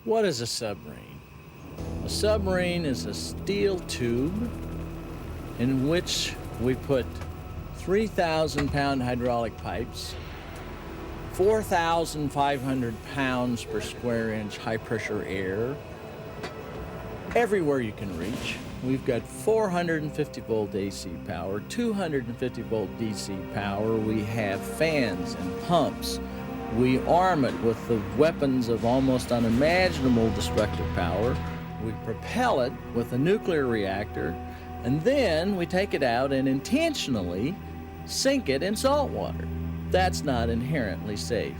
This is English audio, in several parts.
What is a submarine? A submarine is a steel tube in which we put 3,000-pound hydraulic pipes, 4,500 pounds per square inch high-pressure air, everywhere you can reach. We've got 450-volt AC power, 250-volt DC power. We have fans and pumps. We arm it with the weapons of almost unimaginable destructive power. We propel it with a nuclear reactor, and then we take it out and intentionally sink it in salt water. That's not inherently safe.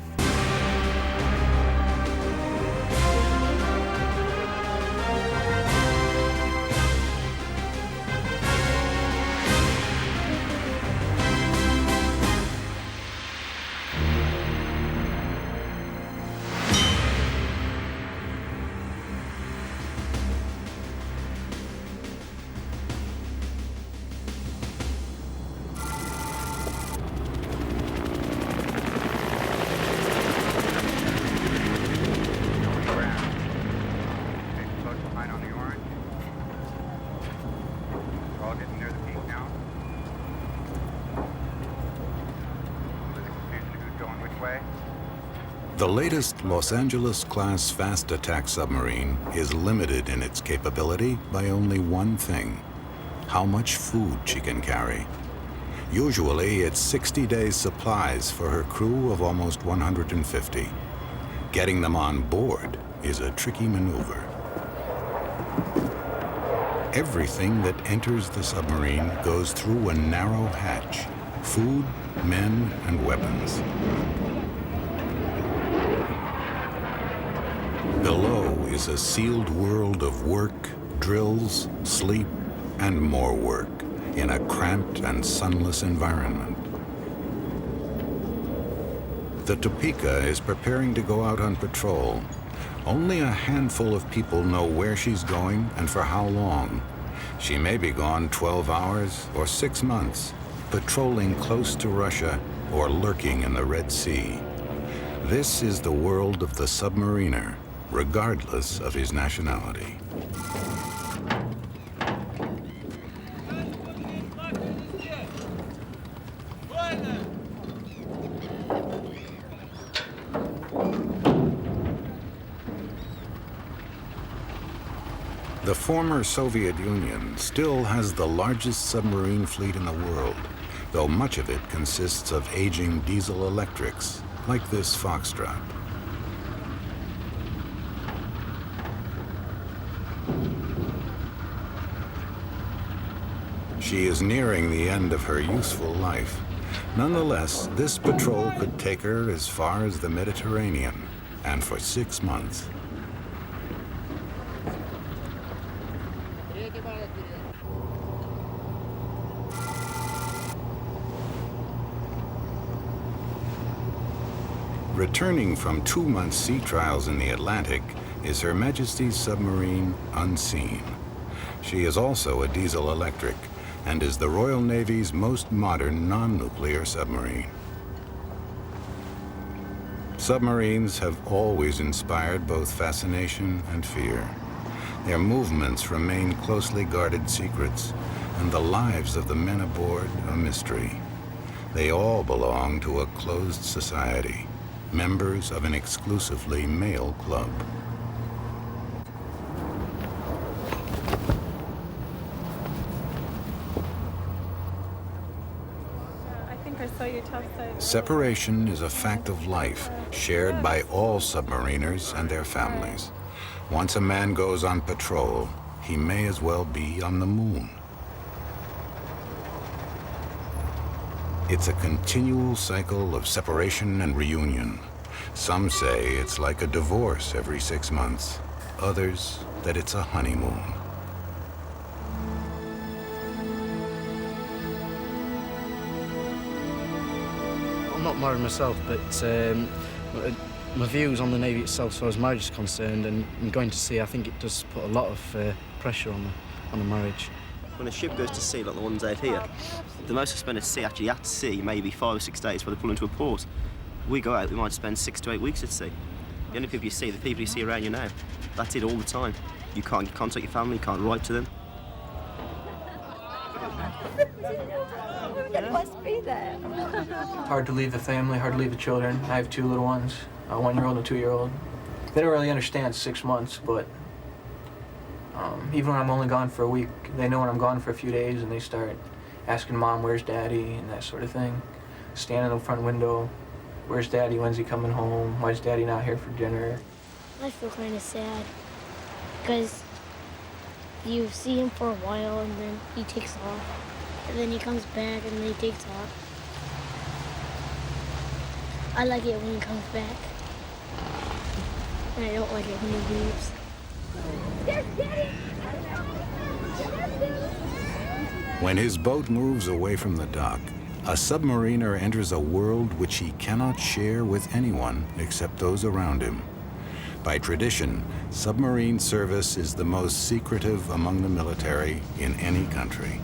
The latest Los Angeles-class fast attack submarine is limited in its capability by only one thing: how much food she can carry. Usually, it's 60 days' supplies for her crew of almost 150. Getting them on board is a tricky maneuver. Everything that enters the submarine goes through a narrow hatch: food, men, and weapons. Below is a sealed world of work, drills, sleep, and more work in a cramped and sunless environment. The Topeka is preparing to go out on patrol. Only a handful of people know where she's going and for how long. She may be gone 12 hours or 6 months, patrolling close to Russia or lurking in the Red Sea. This is the world of the submariner, regardless of his nationality. The former Soviet Union still has the largest submarine fleet in the world, though much of it consists of aging diesel electrics, like this Foxtrot. She is nearing the end of her useful life. Nonetheless, this patrol could take her as far as the Mediterranean, and for 6 months. Returning from 2-month sea trials in the Atlantic is Her Majesty's submarine Unseen. She is also a diesel electric and is the Royal Navy's most modern non-nuclear submarine. Submarines have always inspired both fascination and fear. Their movements remain closely guarded secrets, and the lives of the men aboard a mystery. They all belong to a closed society, members of an exclusively male club. Separation is a fact of life, shared by all submariners and their families. Once a man goes on patrol, he may as well be on the moon. It's a continual cycle of separation and reunion. Some say it's like a divorce every 6 months. Others, that it's a honeymoon. I'm not married myself, but my views on the Navy itself, as far as marriage is concerned, and going to sea, I think it does put a lot of pressure on a marriage. When a ship goes to sea, like the ones out here, the most they spend at sea, actually at sea, maybe 5 or 6 days before they pull into a port. We go out, we might spend 6 to 8 weeks at sea. The only people you see, the people you see around you now. That's it all the time. You can't contact your family, you can't write to them. It must be there. Hard to leave the family, hard to leave the children. I have two little ones, a 1-year-old and a 2-year-old. They don't really understand 6 months, but even when I'm only gone for a week, they know when I'm gone for a few days, and they start asking Mom, where's Daddy, and that sort of thing. Standing in the front window, where's Daddy, when's he coming home, why's Daddy not here for dinner? I feel kind of sad because you see him for a while and then he takes off, and then he comes back and then he takes off. I like it when he comes back, and I don't like it when he leaves. There's Daddy! When his boat moves away from the dock, a submariner enters a world which he cannot share with anyone except those around him. By tradition, submarine service is the most secretive among the military in any country.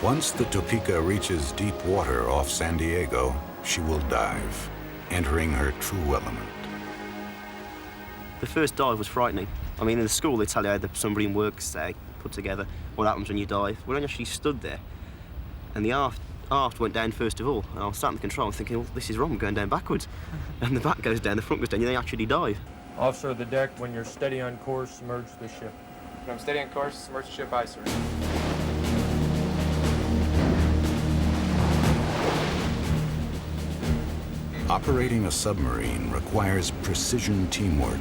Once the Topeka reaches deep water off San Diego, she will dive, entering her true element. The first dive was frightening. I mean, in the school they tell you how the submarine works, put together, what happens when you dive. When I actually stood there, and the aft went down first of all, and I was sat in the control thinking, well, this is wrong, I'm going down backwards. And the back goes down, the front goes down, and they actually dive. Officer of the deck, when you're steady on course, submerge the ship. When I'm steady on course, submerge the ship, aye, sir. Operating a submarine requires precision teamwork.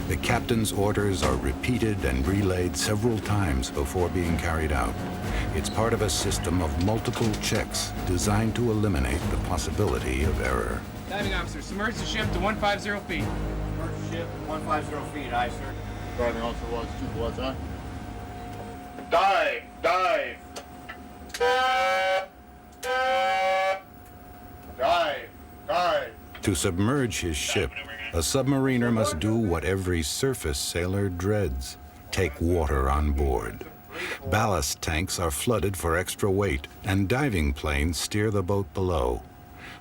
The captain's orders are repeated and relayed several times before being carried out. It's part of a system of multiple checks designed to eliminate the possibility of error. Diving officer, submerge the ship to 150 feet. Submerge the ship to 150 feet, aye, sir. Driving officer was 2 was, huh? Dive! Dive! Dive! Dive! To submerge his ship, a submariner must do what every surface sailor dreads: take water on board. Ballast tanks are flooded for extra weight, and diving planes steer the boat below.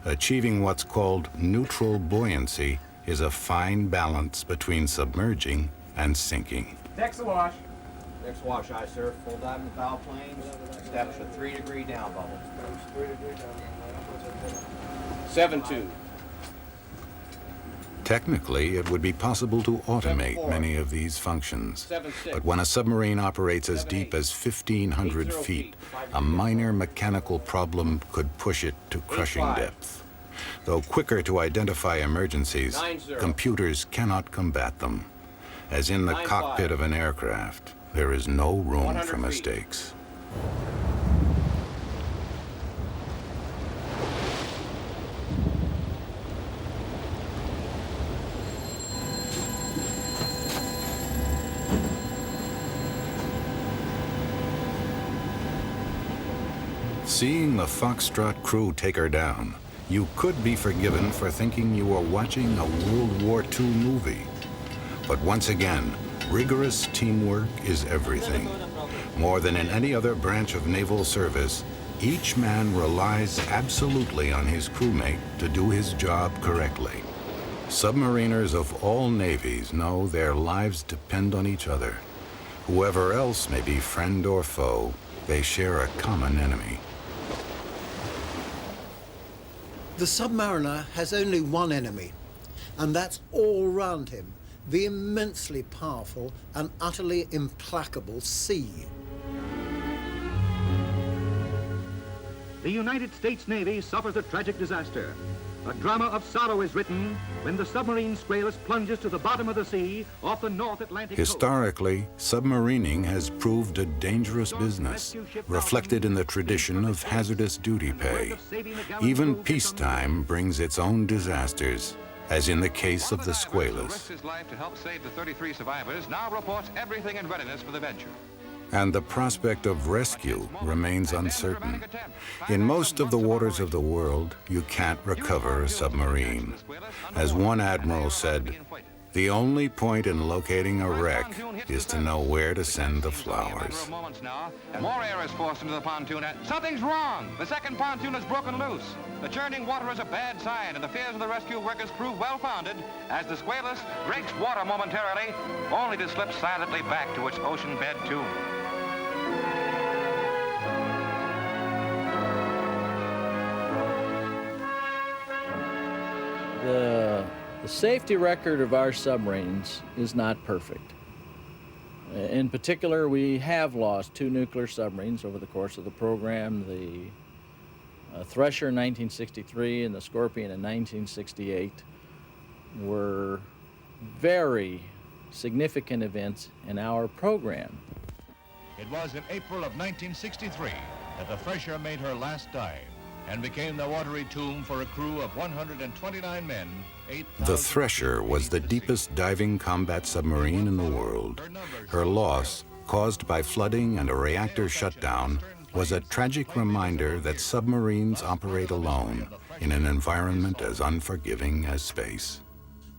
Achieving what's called neutral buoyancy is a fine balance between submerging and sinking. Deck's awash. Next wash, aye, sir. Full dive in the bow planes. Establish a 3-degree down bubble. 7-2. Technically, it would be possible to automate many of these functions. But when a submarine operates as deep as 1,500 feet, a minor mechanical problem could push it to crushing depth. Though quicker to identify emergencies, computers cannot combat them. As in the cockpit of an aircraft, there is no room for mistakes. Seeing the Foxtrot crew take her down, you could be forgiven for thinking you were watching a World War II movie. But once again, rigorous teamwork is everything. More than in any other branch of naval service, each man relies absolutely on his crewmate to do his job correctly. Submariners of all navies know their lives depend on each other. Whoever else may be friend or foe, they share a common enemy. The submariner has only one enemy, and that's all round him, the immensely powerful and utterly implacable sea. The United States Navy suffers a tragic disaster. A drama of sorrow is written when the submarine Squalus plunges to the bottom of the sea off the North Atlantic coast. Historically, submarining has proved a dangerous business, reflected in the tradition of hazardous duty pay. Even peacetime brings its own disasters, as in the case of the Squalus. Risked his life to help save the 33 survivors, now reports everything in readiness for the venture. And the prospect of rescue remains uncertain. In most of the waters of the world, you can't recover a submarine. As one admiral said, the only point in locating a wreck is to know where to send the flowers. More air is forced into the pontoon and something's wrong. The second pontoon is broken loose. The churning water is a bad sign, and the fears of the rescue workers prove well-founded as the Squalus breaks water momentarily, only to slip silently back to its ocean bed tomb. The safety record of our submarines is not perfect. In particular, we have lost 2 nuclear submarines over the course of the program, the Thresher in 1963 and the Scorpion in 1968 were very significant events in our program. It was in April of 1963 that the Thresher made her last dive and became the watery tomb for a crew of 129 men. The Thresher was the deepest diving combat submarine in the world. Her loss, caused by flooding and a reactor shutdown, was a tragic reminder that submarines operate alone in an environment as unforgiving as space.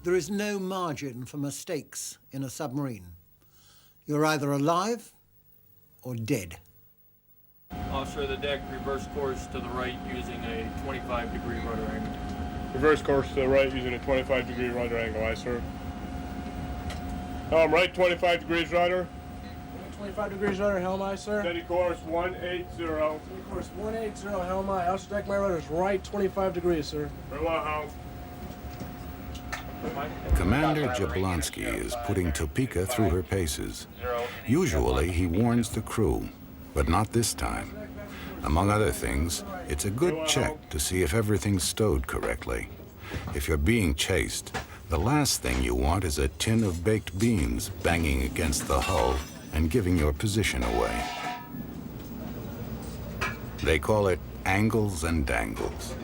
There is no margin for mistakes in a submarine. You're either alive or dead. Offshore the deck, reverse course to the right using a 25-degree rudder angle. Reverse course to the right using a 25-degree rudder angle, aye, sir. Helm right, 25 degrees rudder. 25 degrees rudder, helm aye, sir. Steady course 180. Steady course 180, helm aye. I'll stack my rudders right 25 degrees, sir. Very well, helm. Commander Jablonski is putting Topeka through her paces. Usually, he warns the crew, but not this time. Among other things, it's a good check to see if everything's stowed correctly. If you're being chased, the last thing you want is a tin of baked beans banging against the hull and giving your position away. They call it angles and dangles.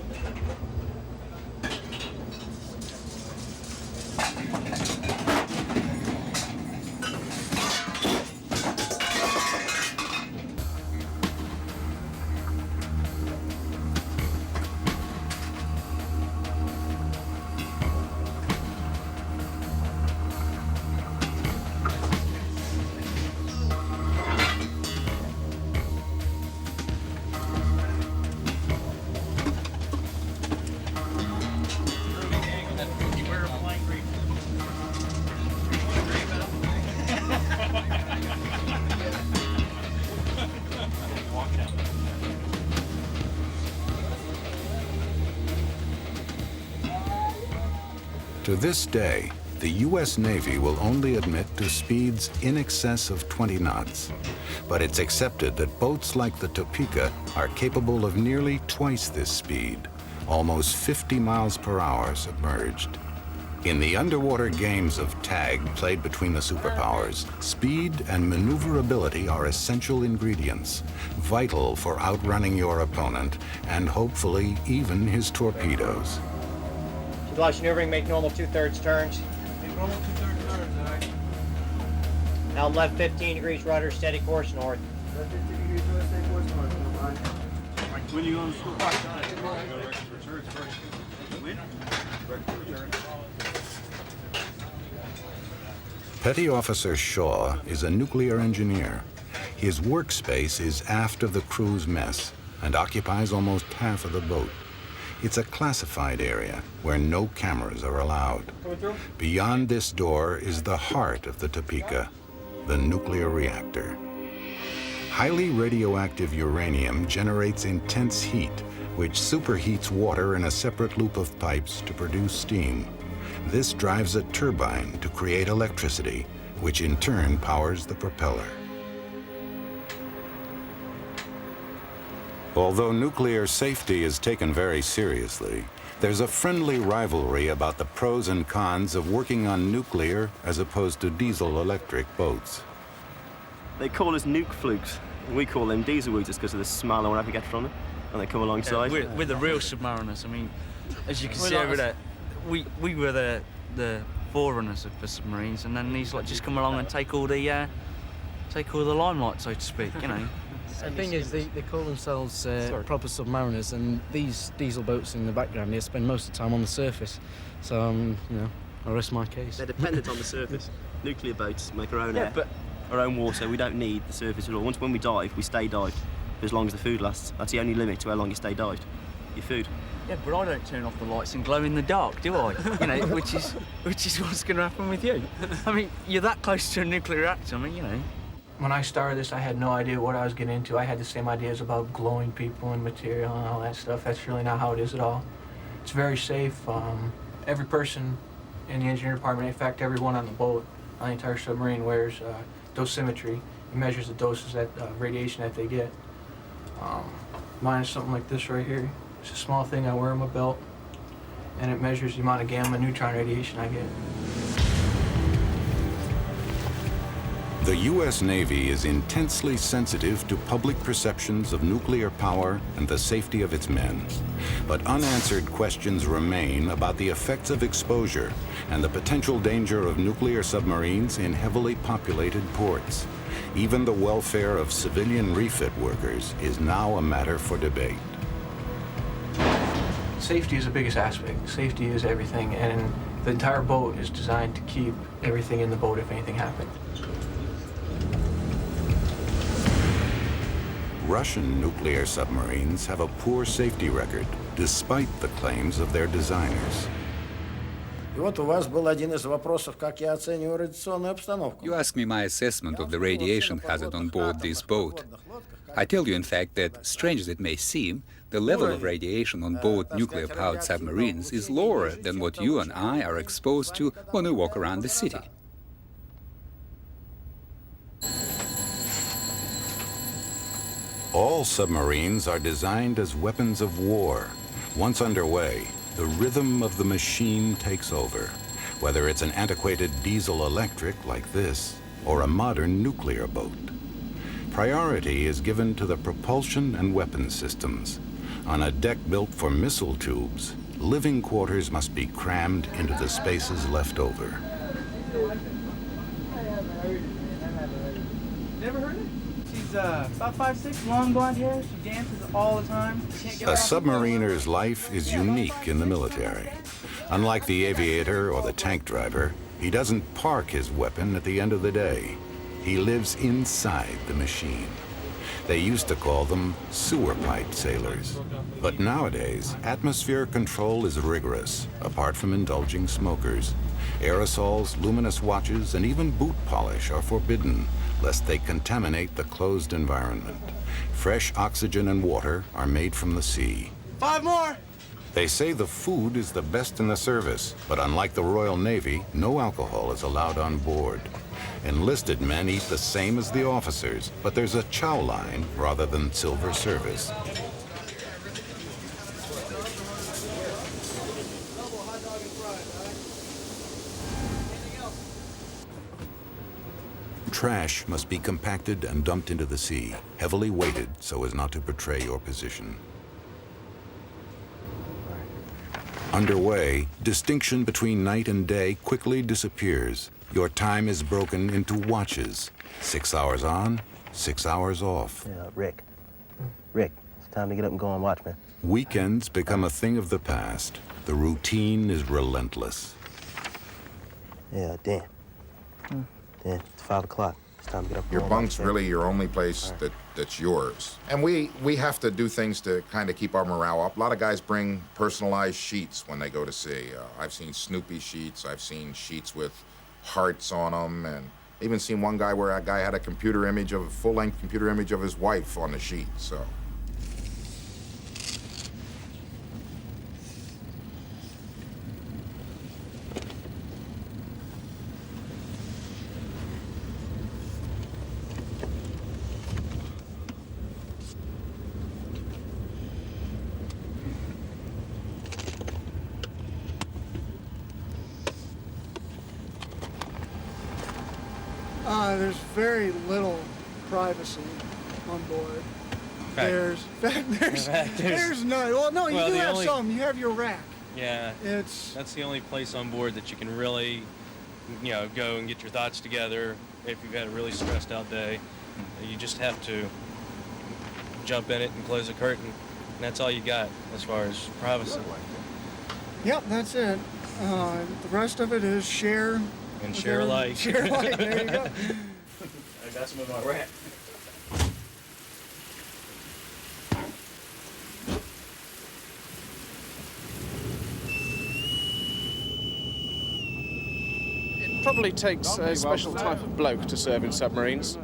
To this day, the U.S. Navy will only admit to speeds in excess of 20 knots. But it's accepted that boats like the Topeka are capable of nearly twice this speed, almost 50 miles per hour submerged. In the underwater games of tag played between the superpowers, speed and maneuverability are essential ingredients, vital for outrunning your opponent and hopefully even his torpedoes. Launch maneuvering, make normal 2/3 turns. Make normal 2/3 turns, aye. Helm left 15 degrees rudder, steady course north. Left 15 degrees rudder, steady course north, aye. When you on the school bus? Petty Officer Shaw is a nuclear engineer. His workspace is aft of the crew's mess and occupies almost half of the boat. It's a classified area where no cameras are allowed. Beyond this door is the heart of the Topeka, the nuclear reactor. Highly radioactive uranium generates intense heat, which superheats water in a separate loop of pipes to produce steam. This drives a turbine to create electricity, which in turn powers the propeller. Although nuclear safety is taken very seriously, there's a friendly rivalry about the pros and cons of working on nuclear as opposed to diesel-electric boats. They call us nuke flukes, and we call them diesel wooters because of the smell I want to get from them, and they come alongside. We're the real submariners. I mean, as you can see over there, we were the forerunners for submarines, and then these like just come along and take all the limelight, so to speak. You know. The thing is, they call themselves proper submariners, and these diesel boats in the background, they spend most of the time on the surface. So, you know, I rest my case. They're dependent on the surface. Nuclear boats make our own air, our own water. We don't need the surface at all. Once when we dive, we stay dived for as long as the food lasts. That's the only limit to how long you stay dived. Your food. Yeah, but I don't turn off the lights and glow in the dark, do I? You know, which is what's going to happen with you. I mean, you're that close to a nuclear reactor. I mean, you know. When I started this, I had no idea what I was getting into. I had the same ideas about glowing people and material and all that stuff. That's really not how it is at all. It's very safe. Every person in the engineering department, in fact, everyone on the boat, on the entire submarine, wears dosimetry. It measures the doses that radiation that they get. Mine is something like this right here. It's a small thing I wear on my belt, and it measures the amount of gamma neutron radiation I get. The U.S. Navy is intensely sensitive to public perceptions of nuclear power and the safety of its men. But unanswered questions remain about the effects of exposure and the potential danger of nuclear submarines in heavily populated ports. Even the welfare of civilian refit workers is now a matter for debate. Safety is the biggest aspect. Safety is everything, and the entire boat is designed to keep everything in the boat if anything happened. Russian nuclear submarines have a poor safety record, despite the claims of their designers. You ask me my assessment of the radiation hazard on board this boat. I tell you, in fact, that, strange as it may seem, the level of radiation on board nuclear-powered submarines is lower than what you and I are exposed to when we walk around the city. All submarines are designed as weapons of war. Once underway, the rhythm of the machine takes over, whether it's an antiquated diesel-electric like this or a modern nuclear boat. Priority is given to the propulsion and weapon systems. On a deck built for missile tubes, living quarters must be crammed into the spaces left over. Never heard it? She's about 5'6", long blonde hair. She dances all the time. A submariner's life is unique in the military. Unlike the aviator or the tank driver, he doesn't park his weapon at the end of the day. He lives inside the machine. They used to call them sewer pipe sailors. But nowadays, atmosphere control is rigorous, apart from indulging smokers. Aerosols, luminous watches, and even boot polish are forbidden, lest they contaminate the closed environment. Fresh oxygen and water are made from the sea. 5 more! They say the food is the best in the service, but unlike the Royal Navy, no alcohol is allowed on board. Enlisted men eat the same as the officers, but there's a chow line rather than silver service. Trash must be compacted and dumped into the sea, heavily weighted so as not to betray your position. Underway, distinction between night and day quickly disappears. Your time is broken into watches. 6 hours on, 6 hours off. Yeah, Rick, it's time to get up and go on watch, man. Weekends become a thing of the past. The routine is relentless. Yeah, Dan, it's 5 o'clock. It's time to get up and Your go on bunk's watch, man. really your only place that's yours. And we have to do things to kind of keep our morale up. A lot of guys bring personalized sheets when they go to sea. I've seen Snoopy sheets. I've seen sheets with hearts on them, and even seen one guy where a guy had a full-length computer image of his wife on the sheet, so. there's very little privacy on board. Okay. There's none. Well, no, you Well, do the have only- some. You have your rack. Yeah, that's the only place on board that you can really, go and get your thoughts together if you've had a really stressed out day. You just have to jump in it and close the curtain, and that's all you got as far as privacy. Yep, that's it. The rest of it is share. And share alike. Share alike, there you go. I got some in my rack. It probably takes a special type of bloke to serve in submarines.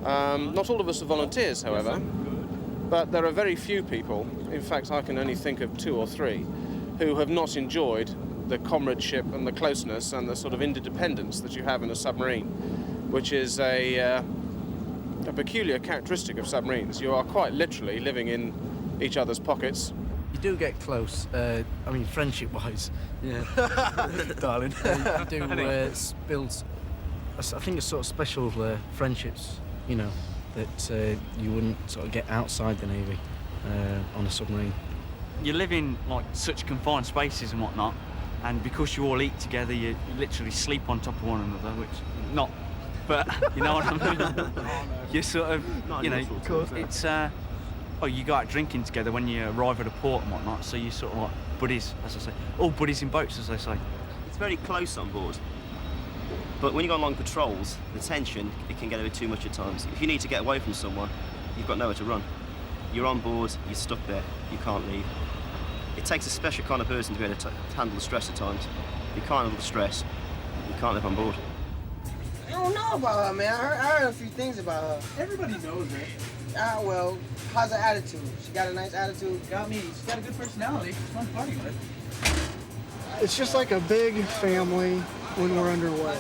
Not all of us are volunteers, however, but there are very few people, in fact I can only think of 2 or 3, who have not enjoyed the comradeship and the closeness and the sort of interdependence that you have in a submarine, which is a peculiar characteristic of submarines. You are quite literally living in each other's pockets. You do get close, friendship-wise. Yeah. Darling. You do build, I think it's sort of special friendships, that you wouldn't sort of get outside the Navy on a submarine. You live in, such confined spaces and whatnot, and because you all eat together, you literally sleep on top of one another, which, not, but you know what I mean? You sort of, it's, you go out drinking together when you arrive at a port and whatnot, so you sort of like buddies, as I say. All buddies in boats, as they say. It's very close on board. But when you go on long patrols, the tension, it can get a bit too much at times. If you need to get away from someone, you've got nowhere to run. You're on board, you're stuck there, you can't leave. It takes a special kind of person to be able to handle the stress at times. If you can't handle the stress, you can't live on board. I don't know about her, man. I heard a few things about her. Everybody knows her. Well, how's her attitude? She got a nice attitude? She's got a good personality. She's fun partying with. It's just like a big family when we're underway.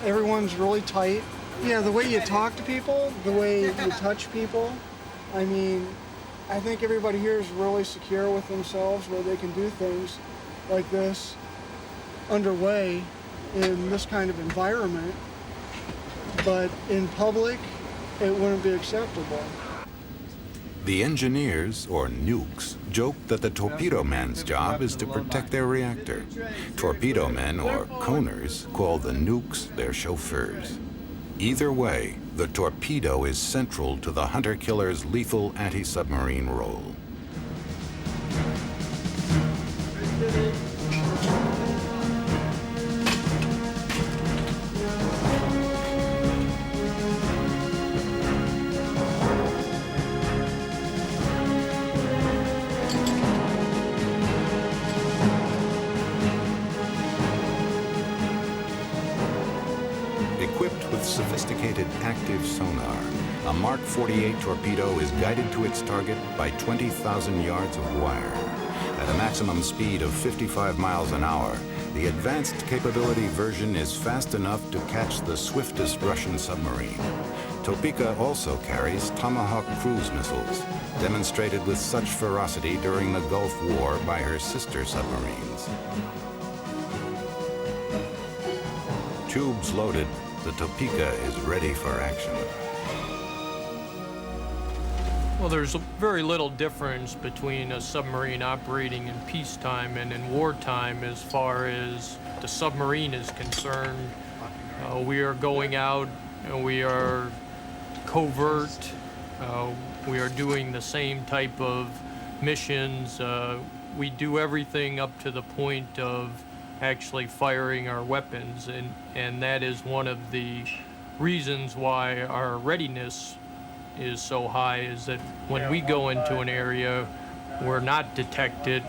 Everyone's really tight. Yeah, the way you talk to people, the way you touch people. I mean, I think everybody here is really secure with themselves where they can do things like this underway in this kind of environment. But in public, it wouldn't be acceptable. The engineers, or nukes, joke that the torpedo man's job is to protect their reactor. Torpedo men, or coners, call the nukes their chauffeurs. Either way, the torpedo is central to the hunter-killer's lethal anti-submarine role. Equipped with sophisticated active sonar, a Mark 48 torpedo is guided to its target by 20,000 yards of wire. At a maximum speed of 55 miles an hour, the advanced capability version is fast enough to catch the swiftest Russian submarine. Topeka also carries Tomahawk cruise missiles, demonstrated with such ferocity during the Gulf War by her sister submarines. Tubes loaded, the Topeka is ready for action. Well, there's very little difference between a submarine operating in peacetime and in wartime as far as the submarine is concerned. We are going out and we are covert. We are doing the same type of missions. We do everything up to the point of actually firing our weapons, and that is one of the reasons why our readiness is so high, is that when we go into an area, we're not detected.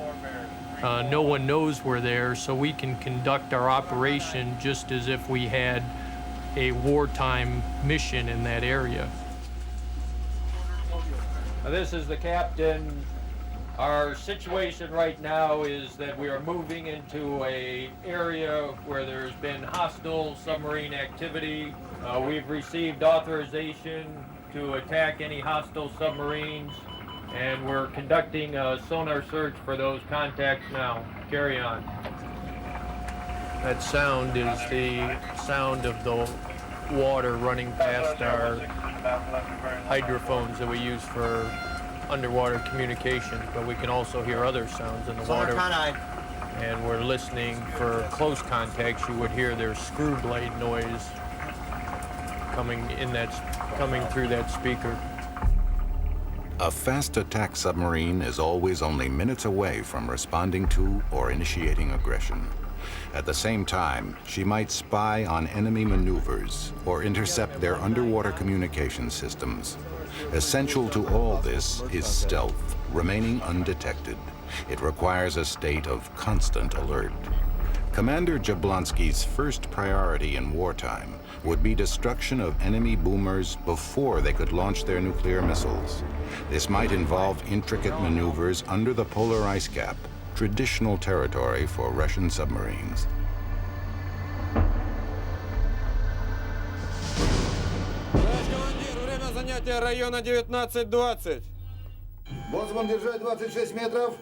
No one knows we're there, so we can conduct our operation just as if we had a wartime mission in that area. This is the captain. Our situation right now is that we are moving into an area where there's been hostile submarine activity. We've received authorization to attack any hostile submarines, and we're conducting a sonar search for those contacts now. Carry on. That sound is the sound of the water running past our hydrophones that we use for underwater communication, but we can also hear other sounds in the water. And we're listening for close contacts. You would hear their screw blade noise coming through that speaker. A fast attack submarine is always only minutes away from responding to or initiating aggression. At the same time, she might spy on enemy maneuvers or intercept their underwater communication systems. Essential to all this is stealth, remaining undetected. It requires a state of constant alert. Commander Jablonski's first priority in wartime would be destruction of enemy boomers before they could launch their nuclear missiles. This might involve intricate maneuvers under the polar ice cap, traditional territory for Russian submarines. Время занятия района 19-20. Боцман держать 26 метров.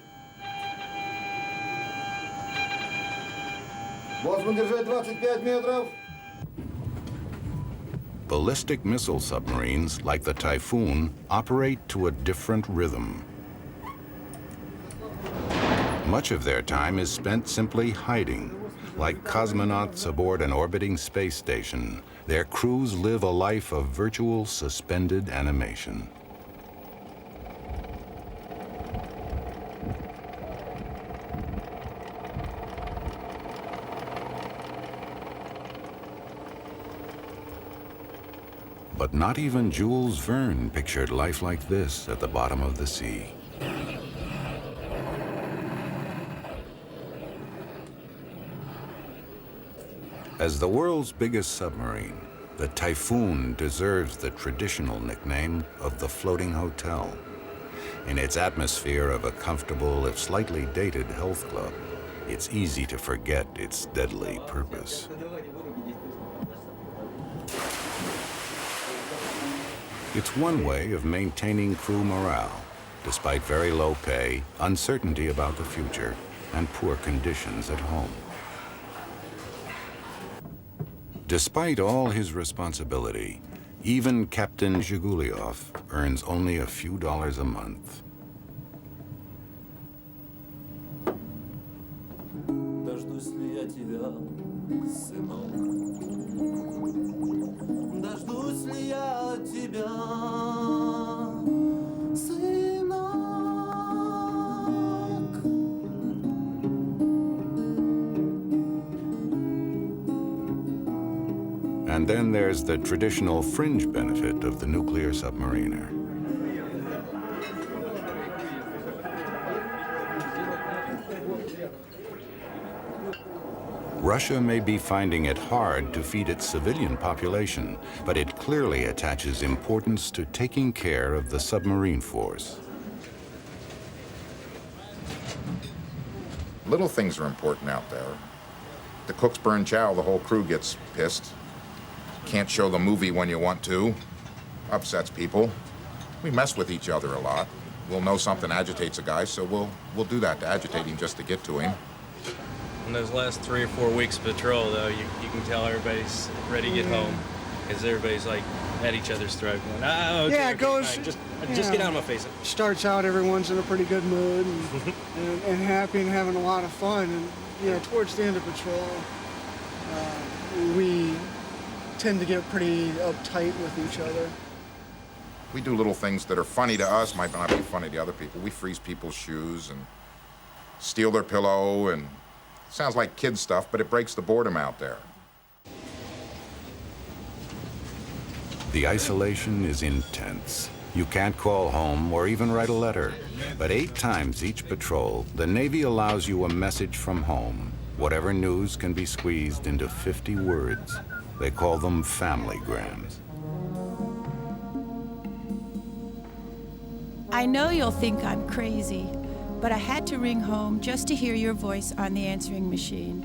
Боцман держать 25 метров. Ballistic missile submarines, like the Typhoon, operate to a different rhythm. Much of their time is spent simply hiding. Like cosmonauts aboard an orbiting space station, their crews live a life of virtual suspended animation. But not even Jules Verne pictured life like this at the bottom of the sea. As the world's biggest submarine, the Typhoon deserves the traditional nickname of the floating hotel. In its atmosphere of a comfortable, if slightly dated health club, it's easy to forget its deadly purpose. It's one way of maintaining crew morale, despite very low pay, uncertainty about the future, and poor conditions at home. Despite all his responsibility, even Captain Zhiguliov earns only a few dollars a month. Дождусь ли я тебя, сынок? Дождусь ли я тебя, сынок? And then there's the traditional fringe benefit of the nuclear submariner. Russia may be finding it hard to feed its civilian population, but it clearly attaches importance to taking care of the submarine force. Little things are important out there. The cooks burn chow, the whole crew gets pissed. Can't show the movie when you want to. Upsets people. We mess with each other a lot. We'll know something agitates a guy, so we'll do that to agitate him just to get to him. In those last 3 or 4 weeks of patrol, though, you can tell everybody's ready to get home, because everybody's like at each other's throat. Going, okay, yeah, it goes. Right, just get out of my face. Starts out, everyone's in a pretty good mood and happy and having a lot of fun. And yeah, towards the end of patrol, we tend to get pretty uptight with each other. We do little things that are funny to us, might not be funny to other people. We freeze people's shoes and steal their pillow, and it sounds like kid stuff, but it breaks the boredom out there. The isolation is intense. You can't call home or even write a letter. But 8 times each patrol, the Navy allows you a message from home. Whatever news can be squeezed into 50 words. They call them familygrams. I know you'll think I'm crazy, but I had to ring home just to hear your voice on the answering machine.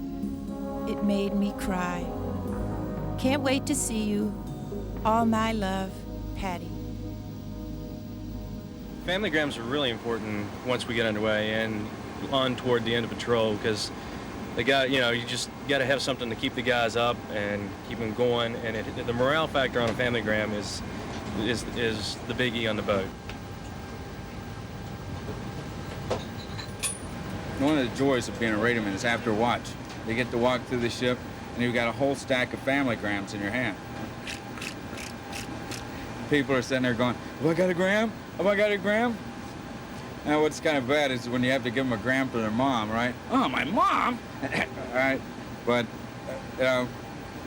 It made me cry. Can't wait to see you. All my love, Patty. Familygrams are really important once we get underway and on toward the end of patrol, because the guy, you know, you just got to have something to keep the guys up and keep them going. And the morale factor on a familygram is the biggie on the boat. One of the joys of being a radioman is after watch. You get to walk through the ship, and you've got a whole stack of familygrams in your hand. People are sitting there going, "Have I got a gram? Have I got a gram?" Now, what's kind of bad is when you have to give them a gram for their mom, right? Oh, my mom! All right, but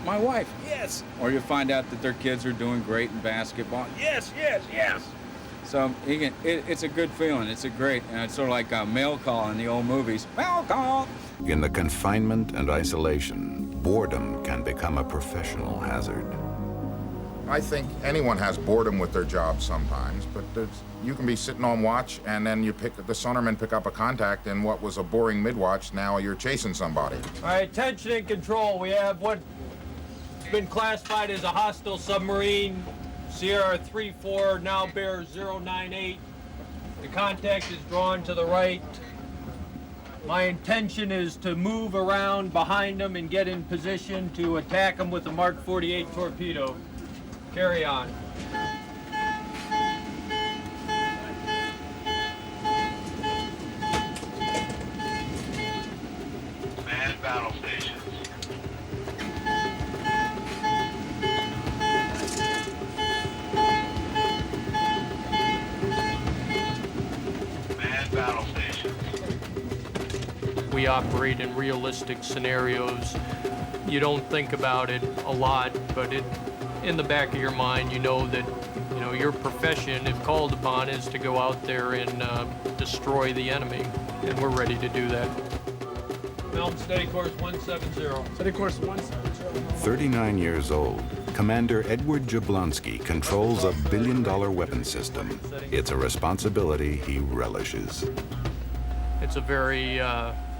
my wife, yes. Or you find out that their kids are doing great in basketball. Yes, yes, yes. So it's a good feeling. It's it's sort of like a mail call in the old movies. Mail call. In the confinement and isolation, boredom can become a professional hazard. I think anyone has boredom with their job sometimes, but you can be sitting on watch and then the sonarmen pick up a contact in what was a boring mid-watch, now you're chasing somebody. All right, attention and control. We have what's been classified as a hostile submarine. Sierra 34 now bears 098. The contact is drawn to the right. My intention is to move around behind them and get in position to attack them with a Mark 48 torpedo. Carry on. Man battle stations. Man battle stations. We operate in realistic scenarios. You don't think about it a lot, but in the back of your mind, you know that your profession, if called upon, is to go out there and destroy the enemy, and we're ready to do that. Helm steady course 170. Steady course 170. 39 years old, Commander Edward Jablonski controls a billion-dollar weapon system. It's a responsibility he relishes. It's a very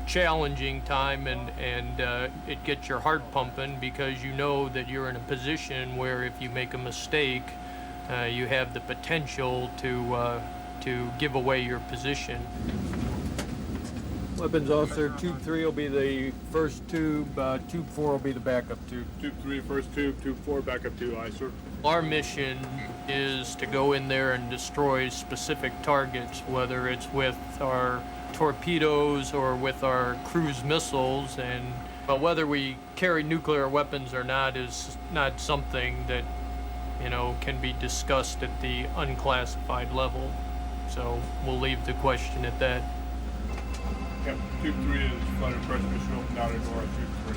challenging time, and it gets your heart pumping because you know that you're in a position where if you make a mistake, you have the potential to give away your position. Weapons officer, tube 3 will be the first tube, tube 4 will be the backup tube. Tube 3, first tube, tube 4, backup tube, aye, sir. Our mission is to go in there and destroy specific targets, whether it's with our torpedoes or with our cruise missiles, but whether we carry nuclear weapons or not is not something that can be discussed at the unclassified level. So we'll leave the question at that. Yep, tube 3 is flooded pressure mission open down and door tube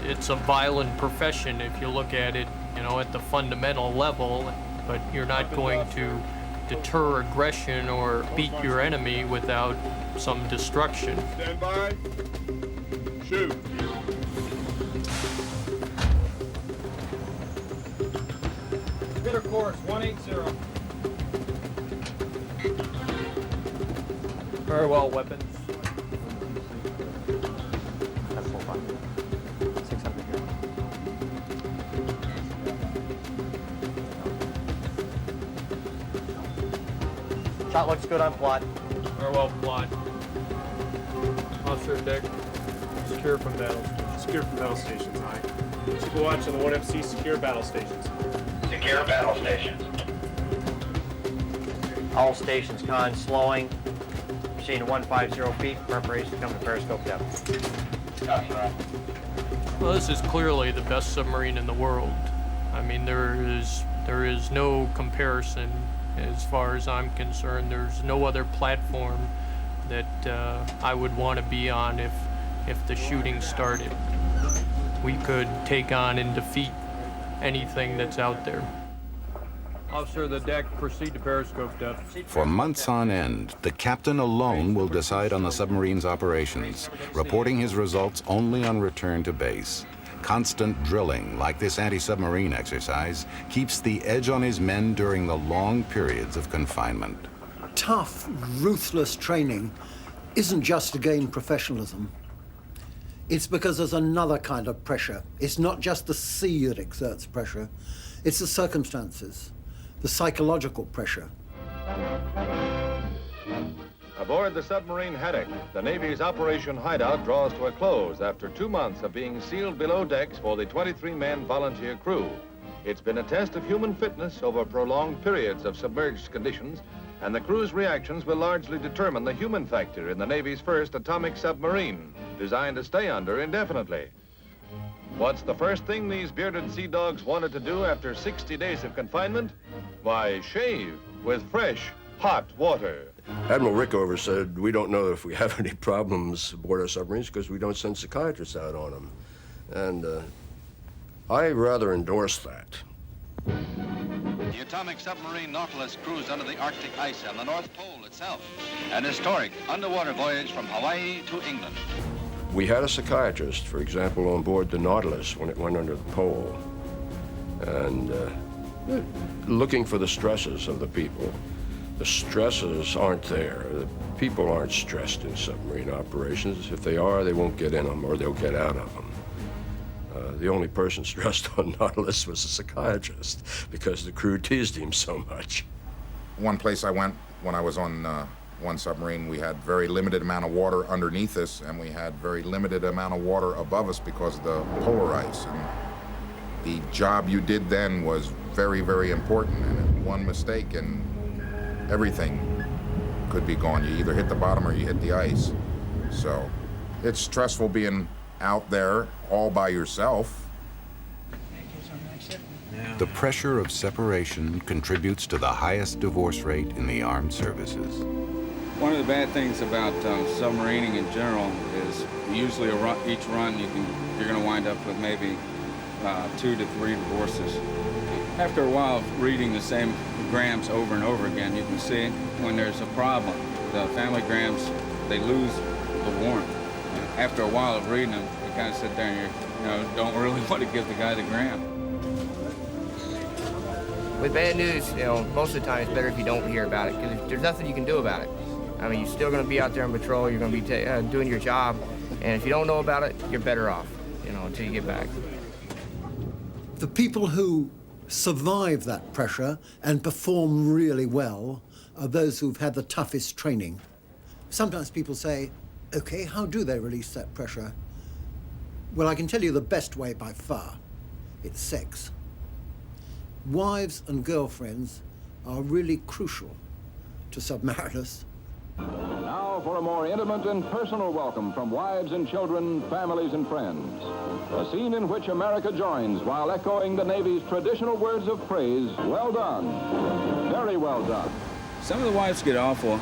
3. It's a violent profession if you look at it, at the fundamental level, but you're not going to deter aggression or beat your enemy without some destruction. Stand by. Shoot. Spitter course 180. Very well, weapons. That's full fun. 600 here. Shot looks good on plot. Very well plot. Officer deck. Secure from battle. Secure from battle stations, aye. Keep a watch on the 1FC secure battle stations. Secure battle stations. All stations con slowing. Machine 150 feet. Preparation to come to periscope depth. Well, this is clearly the best submarine in the world. I mean, there is no comparison as far as I'm concerned. There's no other platform that I would want to be on if the shooting started. We could take on and defeat anything that's out there. Officer of the deck, proceed to periscope depth. For months on end, the captain alone will decide on the submarine's operations, reporting his results only on return to base. Constant drilling, like this anti-submarine exercise, keeps the edge on his men during the long periods of confinement. Tough, ruthless training isn't just to gain professionalism. It's because there's another kind of pressure. It's not just the sea that exerts pressure, it's the circumstances, the psychological pressure. Aboard the submarine Atttack, the Navy's Operation Hideout draws to a close after 2 months of being sealed below decks for the 23-man volunteer crew. It's been a test of human fitness over prolonged periods of submerged conditions, and the crew's reactions will largely determine the human factor in the Navy's first atomic submarine, designed to stay under indefinitely. What's the first thing these bearded sea dogs wanted to do after 60 days of confinement? Why, shave with fresh, hot water. Admiral Rickover said, we don't know if we have any problems aboard our submarines because we don't send psychiatrists out on them. And I rather endorse that. The atomic submarine Nautilus cruised under the Arctic ice on the North Pole itself. An historic underwater voyage from Hawaii to England. We had a psychiatrist, for example, on board the Nautilus when it went under the pole. And looking for the stresses of the people. The stresses aren't there. The people aren't stressed in submarine operations. If they are, they won't get in them or they'll get out of them. The only person stressed on Nautilus was a psychiatrist because the crew teased him so much. One place I went when I was on one submarine, we had very limited amount of water underneath us, and we had very limited amount of water above us because of the polar ice. And the job you did then was very, very important, and one mistake and everything could be gone. You either hit the bottom or you hit the ice. So it's stressful being out there all by yourself. The pressure of separation contributes to the highest divorce rate in the armed services. One of the bad things about submarining in general is usually each run you're going to wind up with maybe 2 to 3 divorces. After a while of reading the same grams over and over again, you can see when there's a problem. The family grams, they lose the warmth. After a while of reading them, you kind of sit there and you don't really want to give the guy the gram. With bad news, most of the time it's better if you don't hear about it, because there's nothing you can do about it. I mean, you're still going to be out there on patrol, you're going to be doing your job, and if you don't know about it, you're better off, until you get back. The people who survive that pressure and perform really well are those who've had the toughest training. Sometimes people say, okay, how do they release that pressure? Well, I can tell you the best way by far. It's sex. Wives and girlfriends are really crucial to submariners. Now for a more intimate and personal welcome from wives and children, families and friends. A scene in which America joins while echoing the Navy's traditional words of praise, well done, very well done. Some of the wives get awful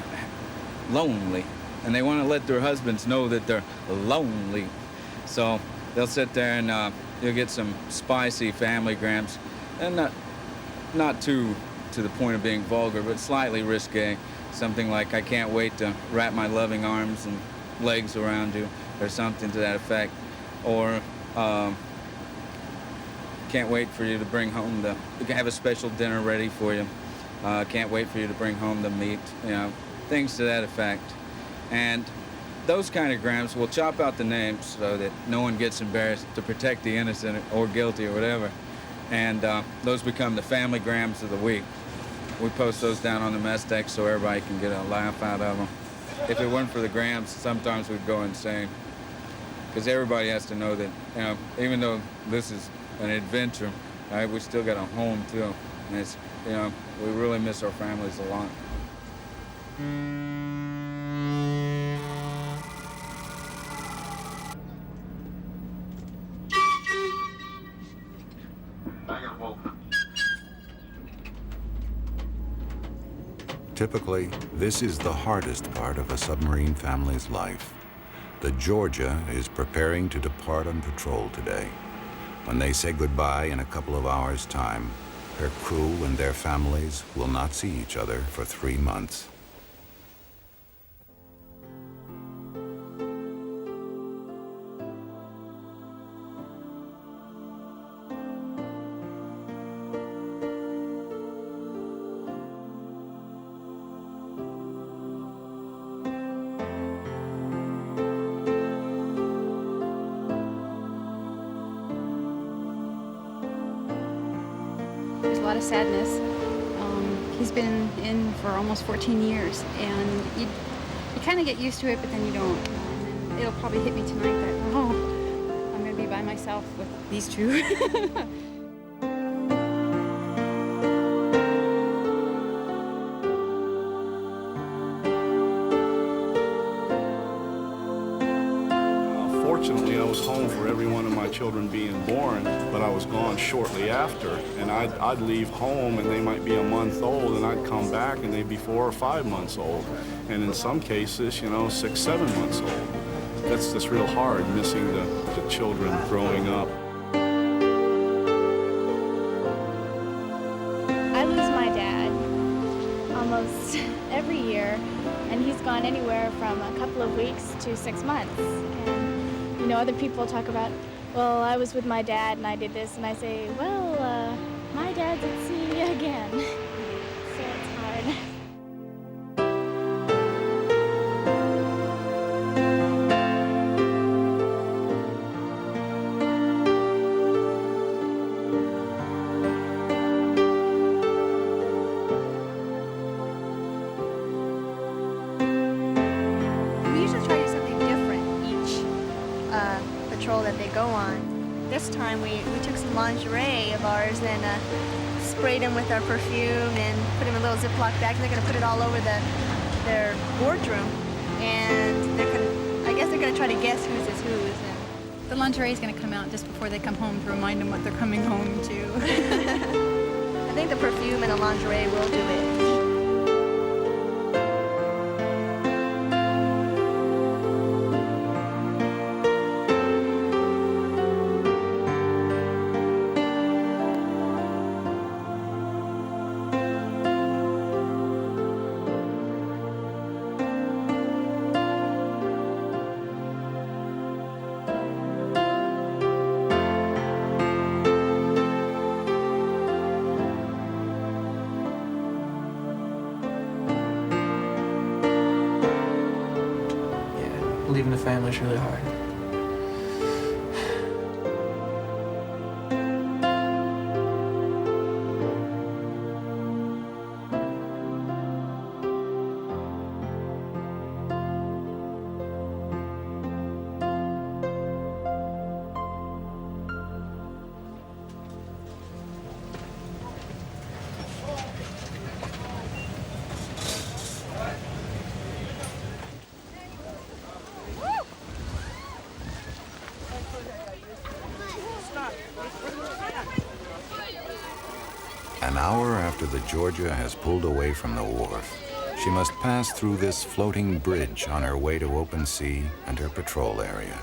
lonely, and they want to let their husbands know that they're lonely. So they'll sit there and you'll get some spicy family grams, and not too to the point of being vulgar, but slightly risque. Something like, I can't wait to wrap my loving arms and legs around you, or something to that effect. Or, can't wait for you to bring home we can have a special dinner ready for you. Can't wait for you to bring home the meat, things to that effect. And those kind of grams, we'll chop out the names so that no one gets embarrassed, to protect the innocent or guilty or whatever. And those become the family grams of the week. We post those down on the mess deck so everybody can get a laugh out of them. If it weren't for the grams, sometimes we'd go insane. Because everybody has to know that, even though this is an adventure, right, we still got a home too. And it's, we really miss our families a lot. Typically, this is the hardest part of a submarine family's life. The Georgia is preparing to depart on patrol today. When they say goodbye in a couple of hours' time, her crew and their families will not see each other for 3 months. There's a lot of sadness. He's been in for almost 14 years, and you kind of get used to it, but then you don't. And then it'll probably hit me tonight that, oh, I'm going to be by myself with these two. Fortunately, I was home for every one of my children being born, but I was gone shortly after. And I'd leave home, and they might be a month old, and I'd come back, and they'd be 4 or 5 months old. And in some cases, 6, 7 months old. That's just real hard, missing the children growing up. I lose my dad almost every year, and he's gone anywhere from a couple of weeks to 6 months. And other people talk about, well, I was with my dad and I did this, and I say, well, my dad didn't see me again. So it's hard. That they go on. This time we took some lingerie of ours and sprayed them with our perfume and put them in little Ziploc bags. They're going to put it all over their boardroom, and I guess they're going to try to guess whose is whose. And The lingerie is going to come out just before they come home to remind them what they're coming home to. I think the perfume and the lingerie will do it. Leaving the family is really hard. An hour after the Georgia has pulled away from the wharf, she must pass through this floating bridge on her way to open sea and her patrol area.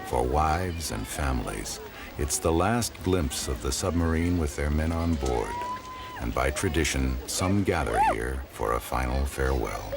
For wives and families, it's the last glimpse of the submarine with their men on board. And by tradition, some gather here for a final farewell.